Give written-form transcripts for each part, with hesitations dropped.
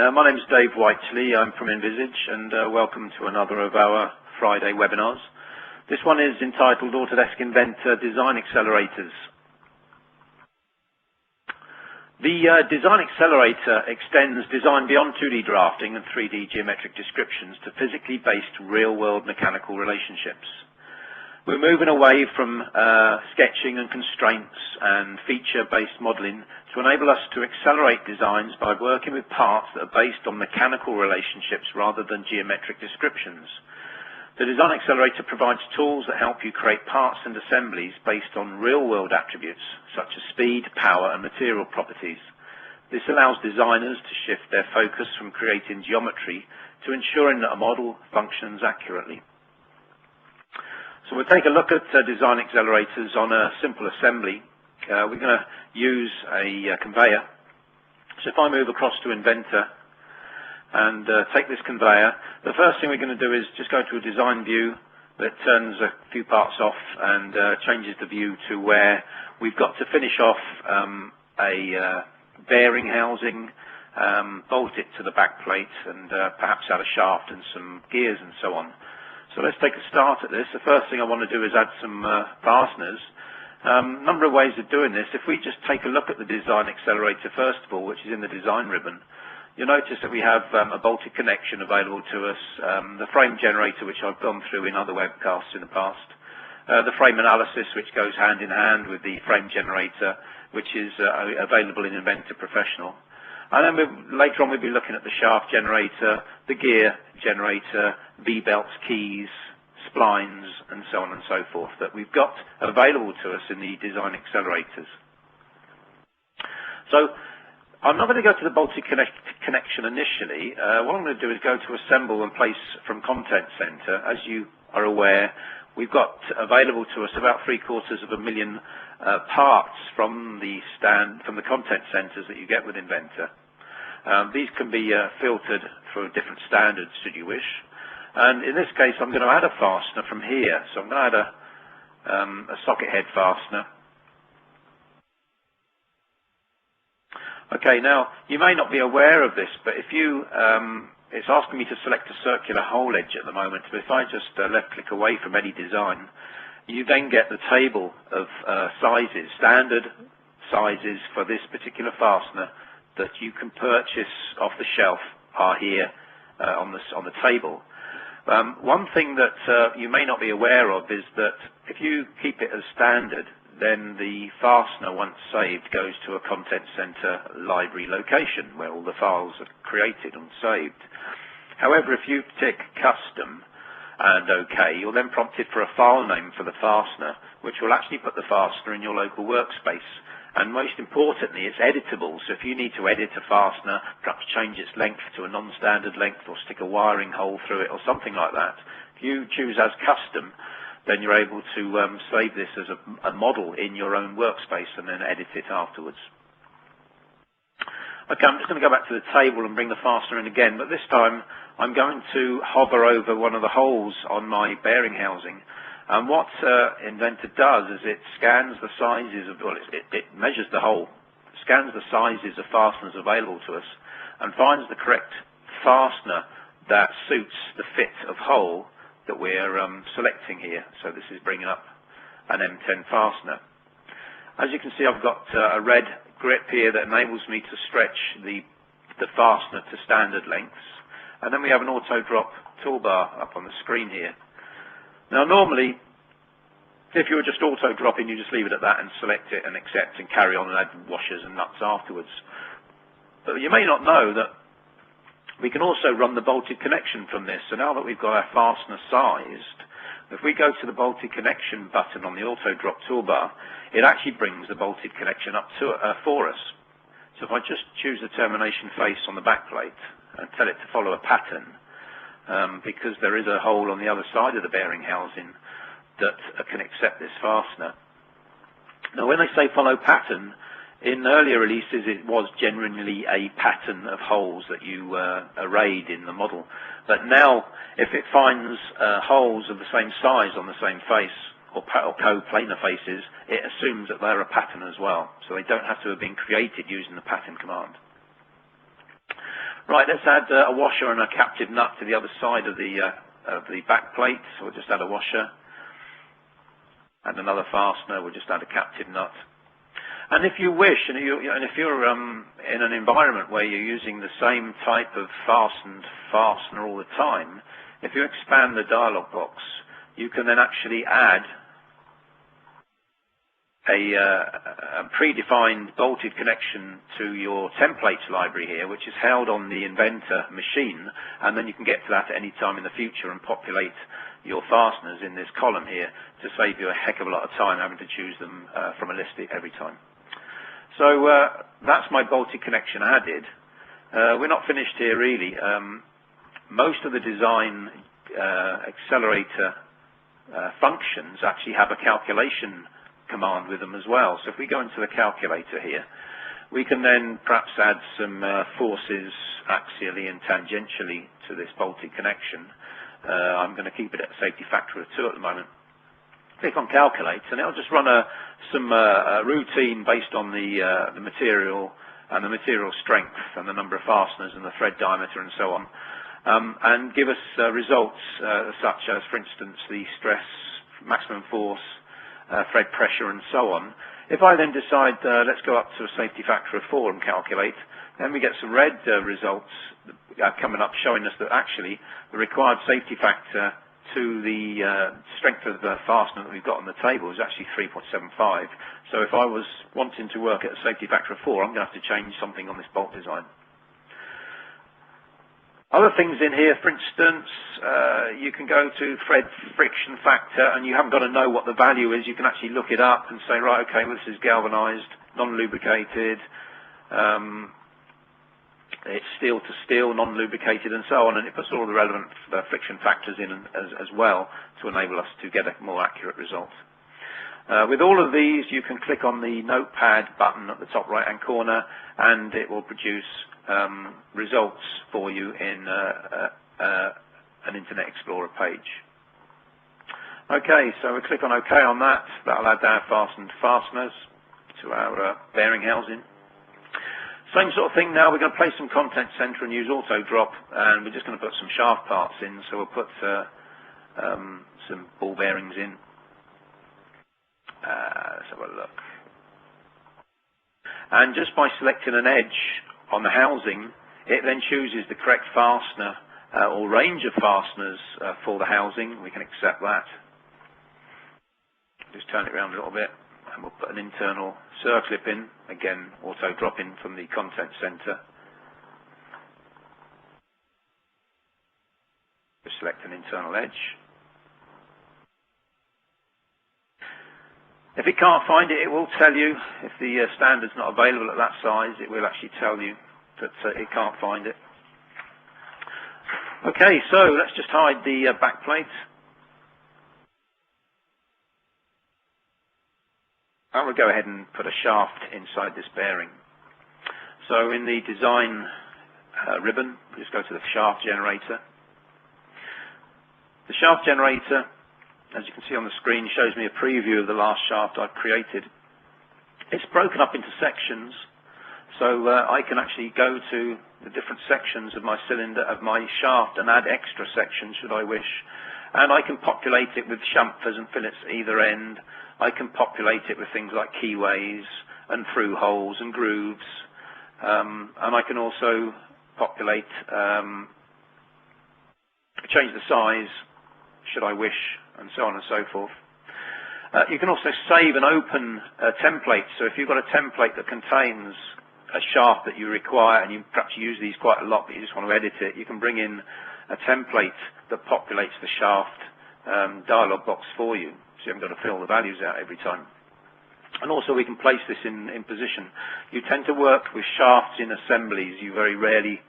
My name is Dave Whiteley. I'm from Envisage, and welcome to another of our Friday webinars. This one is entitled Autodesk Inventor Design Accelerators. The Design Accelerator extends design beyond 2D drafting and 3D geometric descriptions to physically based real-world mechanical relationships. We're moving away from sketching and constraints and feature-based modeling to enable us to accelerate designs by working with parts that are based on mechanical relationships rather than geometric descriptions. The Design Accelerator provides tools that help you create parts and assemblies based on real-world attributes such as speed, power, and material properties. This allows designers to shift their focus from creating geometry to ensuring that a model functions accurately. So we'll take a look at design accelerators on a simple assembly. We're going to use a conveyor. So if I move across to Inventor and take this conveyor, the first thing we're going to do is just go to a design view that turns a few parts off and changes the view to where we've got to finish off a bearing housing, bolt it to the back plate, and perhaps add a shaft and some gears and so on. So let's take a start at this. The first thing I want to do is add some fasteners. Number of ways of doing this. If we just take a look at the design accelerator first of all, which is in the design ribbon, you'll notice that we have a bolted connection available to us, the frame generator, which I've gone through in other webcasts in the past, the frame analysis, which goes hand in hand with the frame generator, which is available in Inventor Professional. And then later on we'll be looking at the shaft generator, the gear generator, V-belts, keys, splines, and so on and so forth that we've got available to us in the design accelerators. So I'm not going to go to the bolted connection initially. What I'm going to do is go to Assemble and Place from Content Center. As you are aware, we've got available to us about 750,000 parts from the content centers that you get with Inventor. These can be filtered for different standards should you wish. And in this case, I'm going to add a fastener from here. So I'm going to add a socket head fastener. Okay, now you may not be aware of this, but if you, it's asking me to select a circular hole edge at the moment. But if I just left-click away from any design, you then get the table of sizes, standard sizes for this particular fastener that you can purchase off the shelf are here on the table. One thing that you may not be aware of is that if you keep it as standard, then the fastener, once saved, goes to a content center library location where all the files are created and saved. However, if you tick custom and OK, you're then prompted for a file name for the fastener, which will actually put the fastener in your local workspace. And most importantly, it's editable. So if you need to edit a fastener, perhaps change its length to a non-standard length or stick a wiring hole through it or something like that, if you choose as custom, then you're able to save this as a model in your own workspace and then edit it afterwards. Okay, I'm just going to go back to the table and bring the fastener in again, but this time I'm going to hover over one of the holes on my bearing housing. And what Inventor does is it scans the sizes of, well, it measures the hole, scans the sizes of fasteners available to us, and finds the correct fastener that suits the fit of hole that we're selecting here. So this is bringing up an M10 fastener. As you can see, I've got a red grip here that enables me to stretch the fastener to standard lengths. And then we have an auto drop toolbar up on the screen here. Now normally, if you were just auto dropping, you just leave it at that and select it and accept and carry on and add washers and nuts afterwards. But you may not know that we can also run the bolted connection from this. So now that we've got our fastener sized, if we go to the bolted connection button on the auto drop toolbar, it actually brings the bolted connection up to for us. So if I just choose the termination face on the back plate and tell it to follow a pattern, because there is a hole on the other side of the bearing housing that can accept this fastener. Now when they say follow pattern, in earlier releases it was genuinely a pattern of holes that you arrayed in the model. But now if it finds holes of the same size on the same face or co-planar faces, it assumes that they're a pattern as well. So they don't have to have been created using the pattern command. Right, let's add a washer and a captive nut to the other side of the back plate. So we'll just add a washer and another fastener. We'll just add a captive nut. And if you wish, and if you're in an environment where you're using the same type of fastener all the time, if you expand the dialog box, you can then actually add a predefined bolted connection to your templates library here, which is held on the Inventor machine, and then you can get to that at any time in the future and populate your fasteners in this column here to save you a heck of a lot of time having to choose them from a list every time. So that's my bolted connection added. We're not finished here really. Most of the design accelerator functions actually have a calculation command with them as well. So if we go into the calculator here, we can then perhaps add some forces axially and tangentially to this bolted connection. I'm going to keep it at a safety factor of 2 at the moment. Click on calculate and it'll just run some routine based on the material and the material strength and the number of fasteners and the thread diameter and so on, and give us results such as, for instance, the stress, maximum force, thread pressure and so on. If I then decide let's go up to a safety factor of 4 and calculate, then we get some red results coming up showing us that actually the required safety factor to the strength of the fastener that we've got on the table is actually 3.75. So if I was wanting to work at a safety factor of 4, I'm going to have to change something on this bolt design. Other things in here, for instance, you can go to thread friction factor, and you haven't got to know what the value is. You can actually look it up and say, right, okay, well, this is galvanized, non-lubricated, it's steel to steel, non-lubricated, and so on, and it puts all the relevant friction factors in as well to enable us to get a more accurate result. With all of these, you can click on the notepad button at the top right-hand corner, and it will produce results for you in an Internet Explorer page. Okay, so we click on OK on that. That'll add our fastened fasteners to our bearing housing. Same sort of thing now. We're going to place some content center and use autodrop, and we're just going to put some shaft parts in. So we'll put some ball bearings in. Let's have a look. And just by selecting an edge on the housing, it then chooses the correct fastener or range of fasteners for the housing. We can accept that. Just turn it around a little bit, and we'll put an internal circlip in. Again, auto drop in from the content center. Just select an internal edge. If it can't find it, it will tell you. If the standard's not available at that size, it will actually tell you that it can't find it. Okay, so let's just hide the back plate. I will go ahead and put a shaft inside this bearing. So in the design ribbon, we just go to the shaft generator. The shaft generator, as you can see on the screen, shows me a preview of the last shaft I've created. It's broken up into sections, so I can actually go to the different sections of my cylinder, of my shaft, and add extra sections should I wish. And I can populate it with chamfers and fillets at either end. I can populate it with things like keyways and through holes and grooves. And I can also populate, change the size should I wish, and so on and so forth. You can also save and open templates. So if you've got a template that contains a shaft that you require, and you perhaps use these quite a lot, but you just want to edit it, you can bring in a template that populates the shaft dialog box for you, so you haven't got to fill the values out every time. And also we can place this in position. You tend to work with shafts in assemblies. You very rarely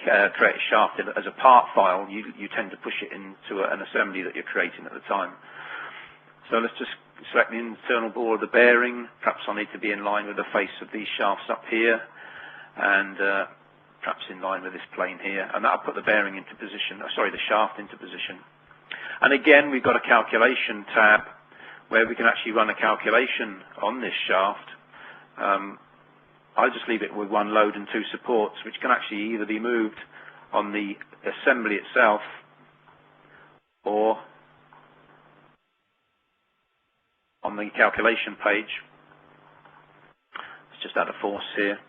create a shaft as a part file. You tend to push it into an assembly that you're creating at the time. So let's just select the internal bore of the bearing. Perhaps I need to be in line with the face of these shafts up here, and perhaps in line with this plane here, and that'll put the bearing into position, the shaft into position. And again, we've got a calculation tab where we can actually run a calculation on this shaft. I just leave it with one load and two supports, which can actually either be moved on the assembly itself or on the calculation page. Let's just add a force here.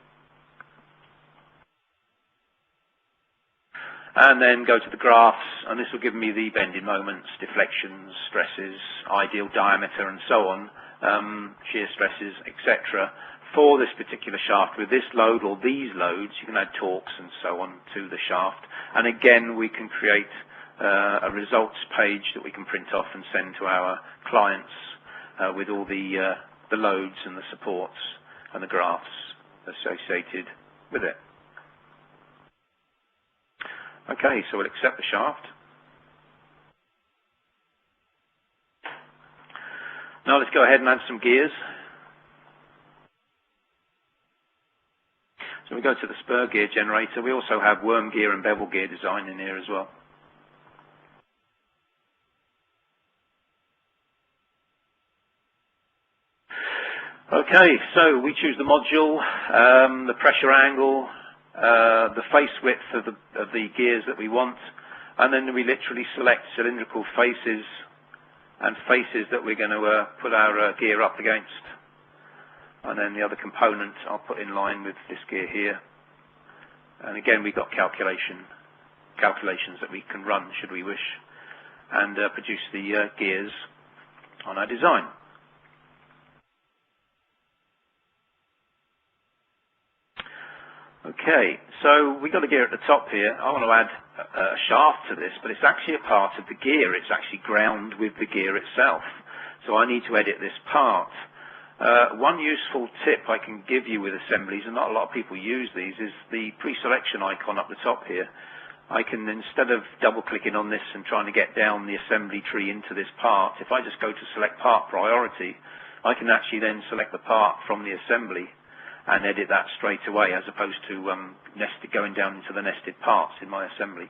And then go to the graphs, and this will give me the bending moments, deflections, stresses, ideal diameter, and so on, shear stresses, etc. for this particular shaft. With this load or these loads, you can add torques and so on to the shaft. And again, we can create a results page that we can print off and send to our clients with all the loads and the supports and the graphs associated with it. Okay, so we'll accept the shaft. Now let's go ahead and add some gears. So we go to the spur gear generator. We also have worm gear and bevel gear design in here as well. Okay, so we choose the module, the pressure angle, the face width of the gears that we want, and then we literally select cylindrical faces and faces that we're going to put our gear up against. And then the other component I'll put in line with this gear here. And again, we've got calculations that we can run should we wish, and produce the gears on our design. Okay, so we've got a gear at the top here. I want to add a shaft to this, but it's actually a part of the gear. It's actually ground with the gear itself. So I need to edit this part. One useful tip I can give you with assemblies, and not a lot of people use these, is the pre-selection icon up the top here. I can, instead of double-clicking on this and trying to get down the assembly tree into this part, if I just go to select part priority, I can actually then select the part from the assembly and edit that straight away, as opposed to going down into the nested parts in my assembly.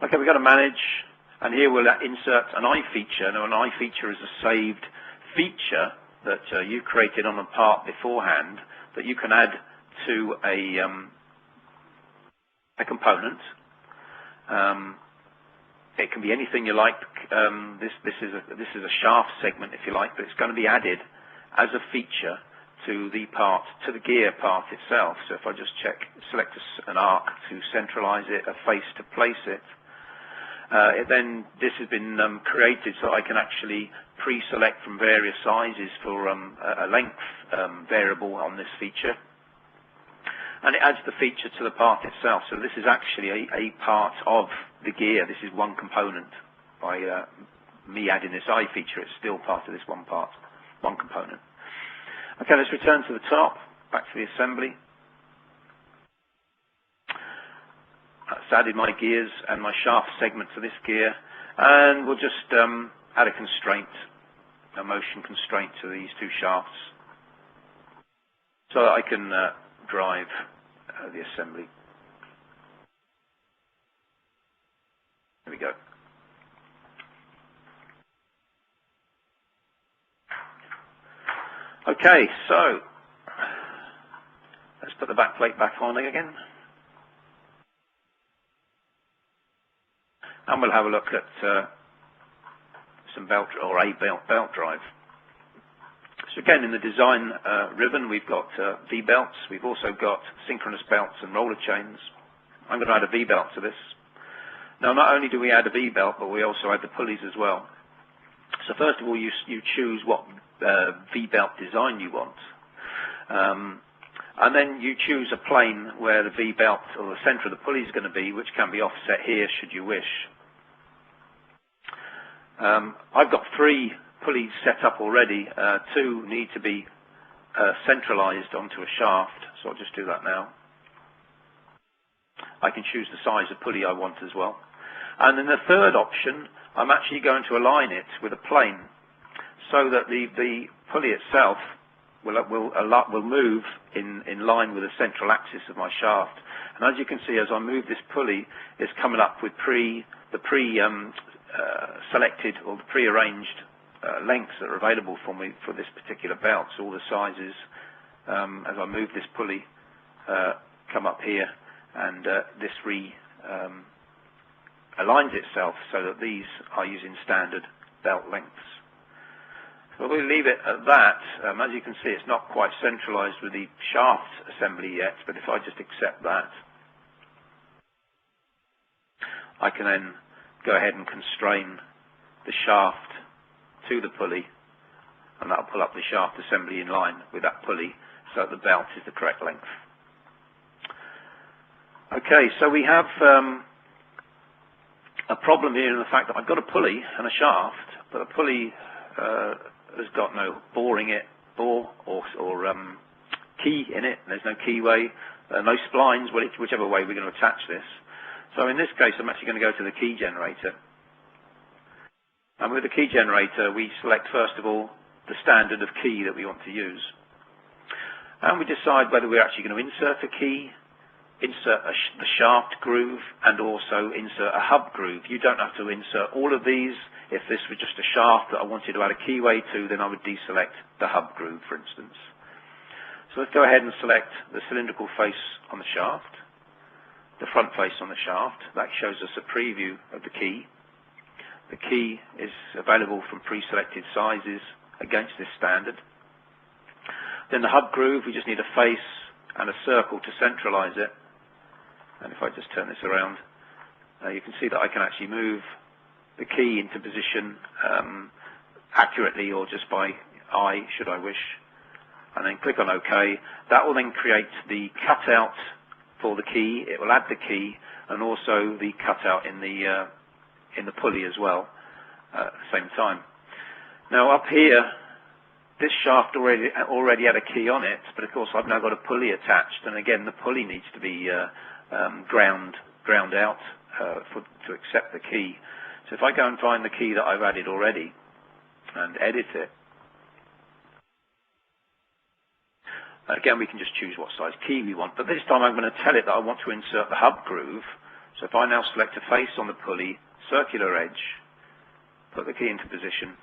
Okay, we've got to manage, and here we'll insert an I feature. Now, an I feature is a saved feature that you created on a part beforehand that you can add to a component. It can be anything you like. This is a shaft segment, if you like, but it's going to be added as a feature to the part, to the gear part itself. So if I just select an arc to centralize it, a face to place it, then this has been created so I can actually pre-select from various sizes for a length variable on this feature. And it adds the feature to the part itself. So this is actually a part of the gear. This is one component. By me adding this I feature, it's still part of this one component. Okay, let's return to the top, back to the assembly. That's added my gears and my shaft segment to this gear, and we'll just add a constraint, a motion constraint to these two shafts, so that I can drive the assembly. There we go. Okay, so let's put the back plate back on again. And we'll have a look at some belt drive. So again, in the design ribbon, we've got V-belts. We've also got synchronous belts and roller chains. I'm going to add a V-belt to this. Now, not only do we add a V-belt, but we also add the pulleys as well. So first of all, you choose what V-belt design you want. And then you choose a plane where the V-belt or the center of the pulley is going to be, which can be offset here should you wish. I've got 3 pulleys set up already. 2 need to be centralized onto a shaft, so I'll just do that now. I can choose the size of pulley I want as well. And then the third option, I'm actually going to align it with a plane so that the pulley itself will move in line with the central axis of my shaft. And as you can see, as I move this pulley, it's coming up with selected or the pre-arranged lengths that are available for me for this particular belt. So all the sizes as I move this pulley, come up here, and this aligns itself so that these are using standard belt lengths. So we'll leave it at that. As you can see, it's not quite centralized with the shaft assembly yet, but if I just accept that, I can then go ahead and constrain the shaft to the pulley, and that'll pull up the shaft assembly in line with that pulley so that the belt is the correct length. Okay, so we have a problem here in the fact that I've got a pulley and a shaft, but the pulley has got no bore or key in it. There's no keyway, no splines, whichever way we're going to attach this. So in this case, I'm actually going to go to the key generator. And with the key generator, we select, first of all, the standard of key that we want to use. And we decide whether we're actually going to insert a key, insert the shaft groove, and also insert a hub groove. You don't have to insert all of these. If this was just a shaft that I wanted to add a keyway to, then I would deselect the hub groove, for instance. So let's go ahead and select the cylindrical face on the shaft, the front face on the shaft. That shows us a preview of the key. The key is available from pre-selected sizes against this standard. Then the hub groove, we just need a face and a circle to centralize it. And if I just turn this around, you can see that I can actually move the key into position accurately, or just by eye, should I wish, and then click on OK. That will then create the cutout for the key. It will add the key and also the cutout in the pulley as well at the same time. Now up here, this shaft already had a key on it, but of course I've now got a pulley attached, and again the pulley needs to be ground out to accept the key. So if I go and find the key that I've added already and edit it, again we can just choose what size key we want, but this time I'm going to tell it that I want to insert the hub groove. So if I now select a face on the pulley, circular edge, put the key into position,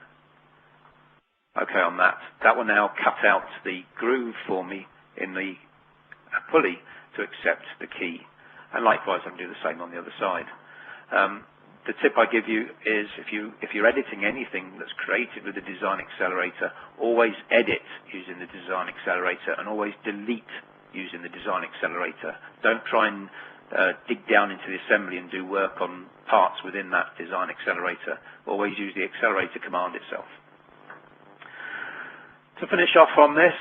OK on that, that will now cut out the groove for me in the pulley to accept the key. And likewise I can do the same on the other side. The tip I give you is if you're editing anything that's created with the Design Accelerator, always edit using the Design Accelerator and always delete using the Design Accelerator. Don't try and dig down into the assembly and do work on parts within that Design Accelerator. Always use the Accelerator command itself. To finish off on this,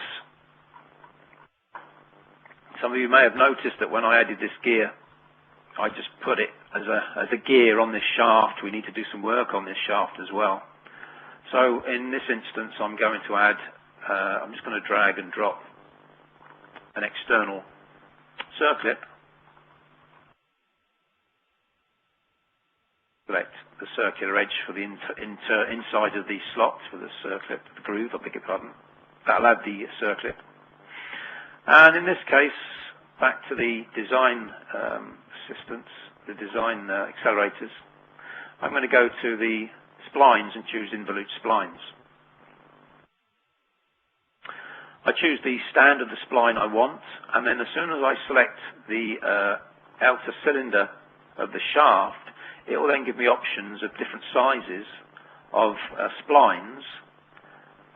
some of you may have noticed that when I added this gear, I just put it as a gear on this shaft. We need to do some work on this shaft as well. So in this instance, I'm going to add, I'm just going to drag and drop an external circlip. Select the circular edge for the inside of the slot for the circlip, the groove, I beg your pardon. That'll add the circlip. And in this case, back to the design assistance, the design accelerators, I'm going to go to the splines and choose involute splines. I choose the stand of the spline I want, and then as soon as I select the outer cylinder of the shaft, it will then give me options of different sizes of splines.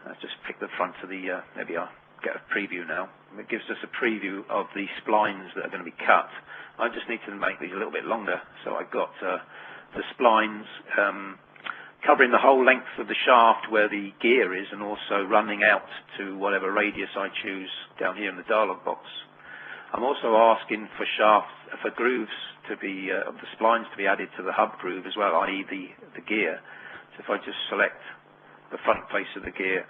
Let's just pick the front of the, there we are, get a preview now. It gives us a preview of the splines that are going to be cut. I just need to make these a little bit longer. So I've got the splines covering the whole length of the shaft where the gear is, and also running out to whatever radius I choose down here in the dialog box. I'm also asking for for grooves to be, of the splines to be added to the hub groove as well, i.e. the gear. So if I just select the front face of the gear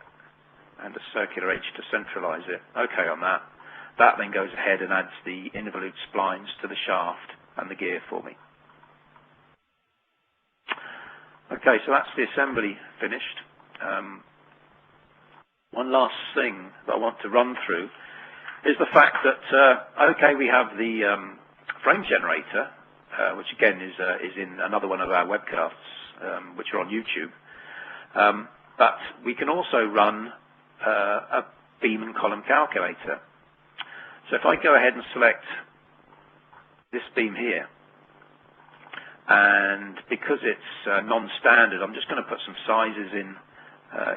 and the circular edge to centralize it, OK on that, that then goes ahead and adds the involute splines to the shaft and the gear for me. OK, so that's the assembly finished. One last thing that I want to run through is the fact that, OK, we have the frame generator, which again is in another one of our webcasts, which are on YouTube. But we can also run a beam and column calculator. So if I go ahead and select this beam here, and because it's non-standard, I'm just going to put some sizes in.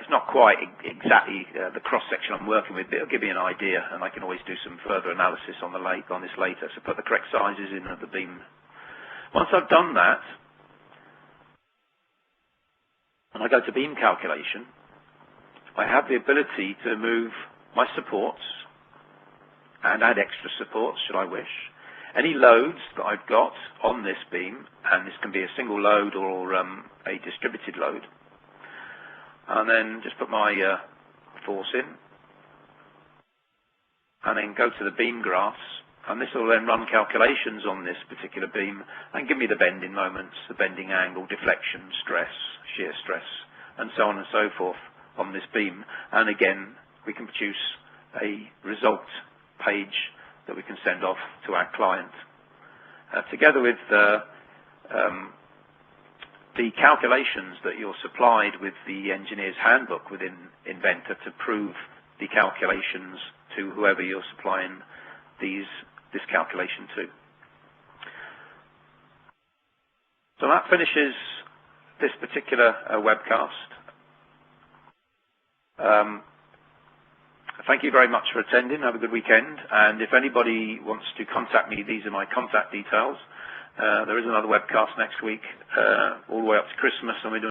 It's not quite exactly the cross-section I'm working with, but it'll give me an idea, and I can always do some further analysis on this later. So put the correct sizes in of the beam. Once I've done that, and I go to beam calculation, I have the ability to move my supports and add extra supports, should I wish. Any loads that I've got on this beam, and this can be a single load or a distributed load, and then just put my force in, and then go to the beam graphs, and this will then run calculations on this particular beam and give me the bending moments, the bending angle, deflection, stress, shear stress, and so on and so forth on this beam. And again, we can produce a result page that we can send off to our client. Together with the calculations that you're supplied with the engineer's handbook within Inventor to prove the calculations to whoever you're supplying this calculation to. So that finishes this particular webcast. Thank you very much for attending. Have a good weekend. And if anybody wants to contact me, these are my contact details. There is another webcast next week, all the way up to Christmas, and we're doing